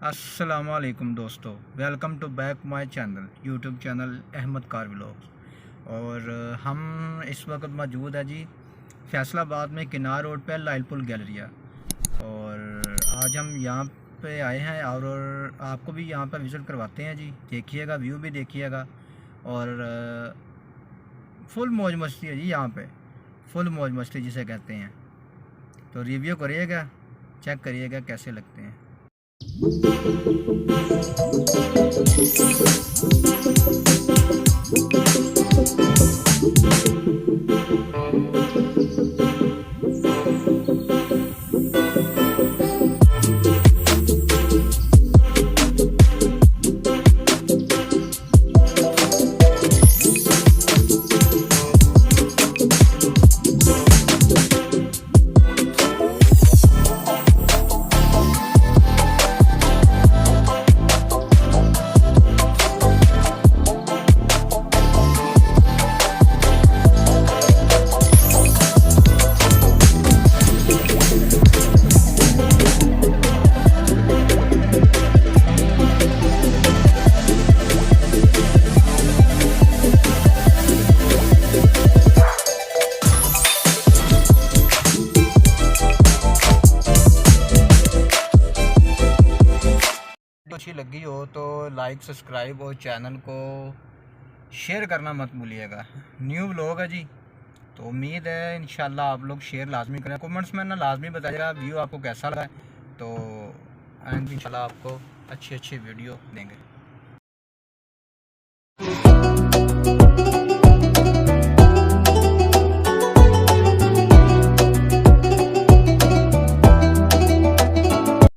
अस्सलाम वालेकुम दोस्तों, welcome to back my channel YouTube channel Ahmad car vlogs. और हम इस वक्त मौजूद है जी फैसलाबाद में किनार रोड पे लाइलपुर गैलरिया। और आज हम यहाँ पे आए हैं और आपको भी यहाँ पर विज़िट करवाते हैं जी। देखिएगा, व्यू भी देखिएगा और फुल मौज मस्ती है जी यहाँ पे, फुल मौज मस्ती जिसे कहते हैं। तो रिव्यू करिएगा, चेक करिएगा कैसे लगते हैं। अच्छी लगी हो तो लाइक, सब्सक्राइब और चैनल को शेयर करना मत भूलिएगा। न्यू व्लॉग है जी, तो उम्मीद है इंशाल्लाह आप लोग शेयर लाजमी करें। कमेंट्स में ना लाजमी बताइएगा व्यू आपको कैसा लगा है, तो एंड इंशाल्लाह आपको अच्छी वीडियो देंगे।